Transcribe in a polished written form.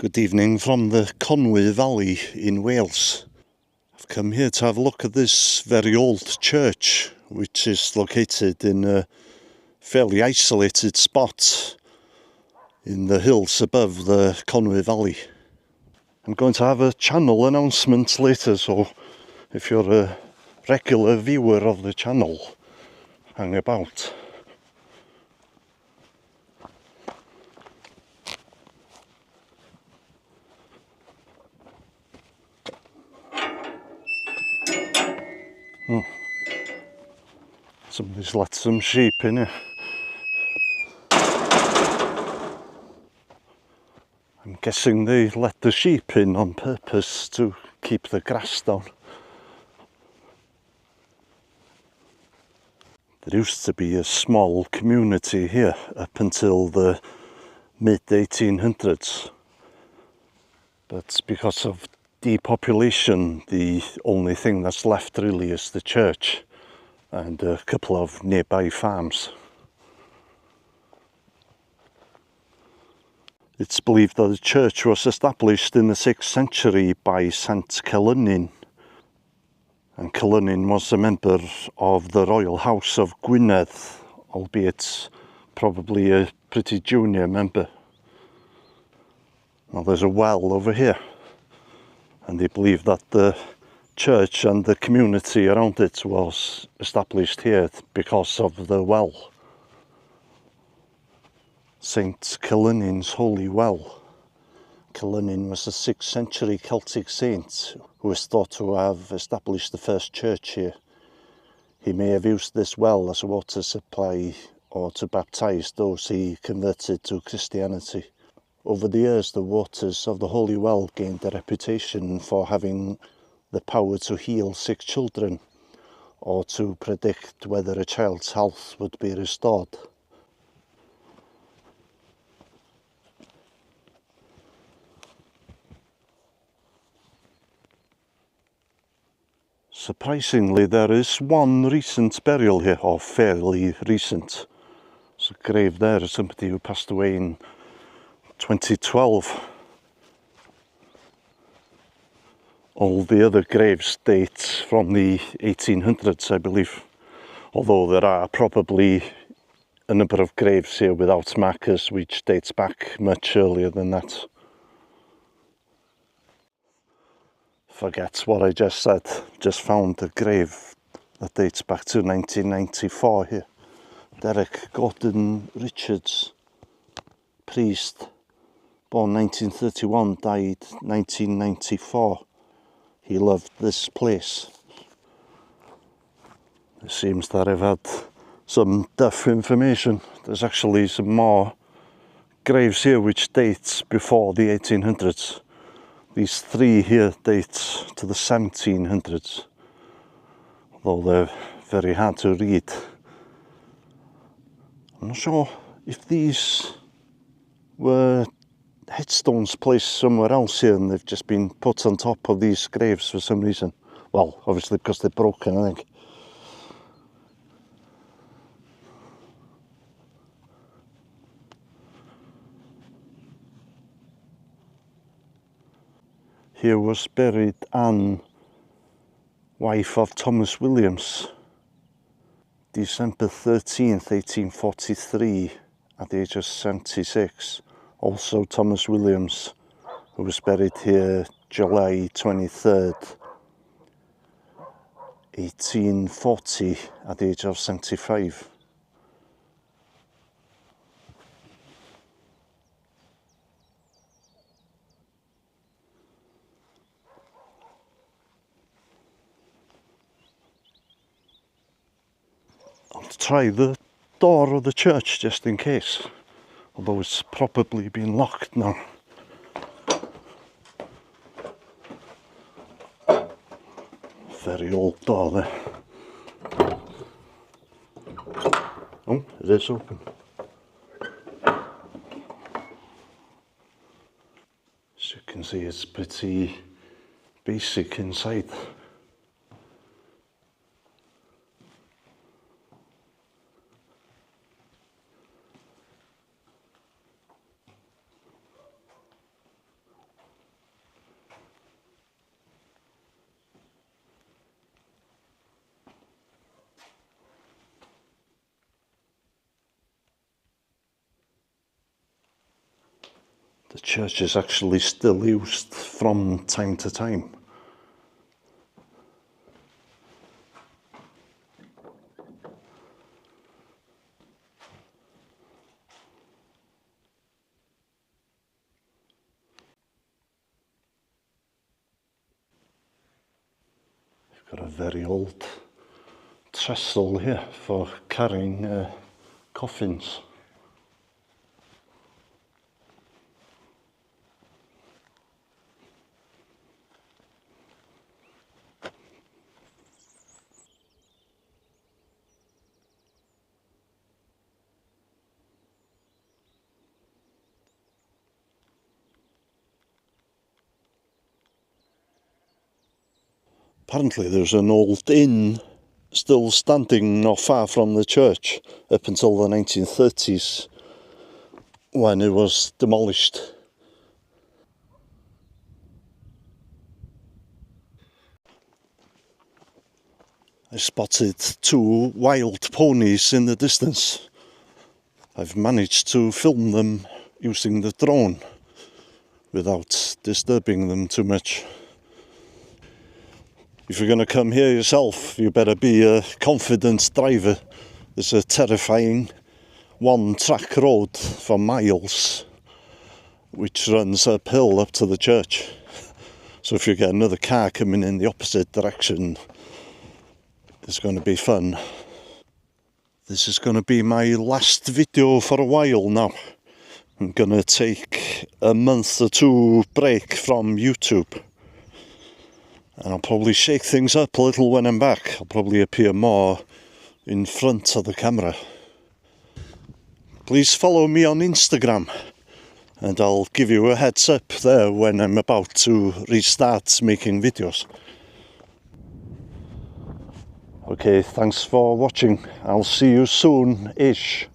Good evening from the Conwy Valley in Wales. I've come here to have a look at this very old church, which is located in a fairly isolated spot in the hills above the Conwy Valley. I'm going to have a channel announcement later, so if you're a regular viewer of the channel, hang about. Oh, somebody's let some sheep in here. I'm guessing they let the sheep in on purpose to keep the grass down. There used to be a small community here up until the mid-1800s, but because of depopulation, the only thing that's left really is the church and a couple of nearby farms. It's believed that the church was established in the 6th century by St Gelynin, and Gelynin was a member of the royal house of Gwynedd, albeit probably a pretty junior member. Now there's a well over here, and they believe that the church and the community around it was established here because of the well. St Gelynin's Holy Well. Gelynin was a 6th century Celtic saint who is thought to have established the first church here. He may have used this well as a water supply or to baptise those he converted to Christianity. Over the years, the waters of the Holy Well gained a reputation for having the power to heal sick children or to predict whether a child's health would be restored. Surprisingly, there is one recent burial here, or fairly recent. There's a grave there of somebody who passed away in 2012. All the other graves date from the 1800s, I believe, although there are probably a number of graves here without markers which dates back much earlier than that. Forget what I just said. Just found a grave that dates back to 1994 here. Derek Gordon Richards, priest, born 1931, died 1994. He loved this place. It seems that I've had some duff information. There's actually some more graves here which date before the 1800s. These three here date to the 1700s, although they're very hard to read. I'm not sure if these were headstones placed somewhere else here and they've just been put on top of these graves for some reason. Well, obviously because they're broken, I think. Here was buried Anne, wife of Thomas Williams, December 13th, 1843, at the age of 76. Also Thomas Williams, who was buried here July 23rd, 1840, at the age of 75. I'll try the door of the church just in case, although it's probably been locked now. Very old door there. Oh, it is open. As you can see, it's pretty basic inside. The church is actually still used from time to time. You've got a very old trestle here for carrying coffins. Apparently there's an old inn still standing not far from the church up until the 1930s when it was demolished. I spotted 2 wild ponies in the distance. I've managed to film them using the drone without disturbing them too much. If you're going to come here yourself, you better be a confident driver. There's a terrifying one-track road for miles, which runs uphill up to the church. So if you get another car coming in the opposite direction, it's going to be fun. This is going to be my last video for a while now. I'm going to take a month or 2 break from YouTube. And I'll probably shake things up a little when I'm back. I'll probably appear more in front of the camera. Please follow me on Instagram, and I'll give you a heads up there when I'm about to restart making videos. Okay, thanks for watching. I'll see you soon-ish.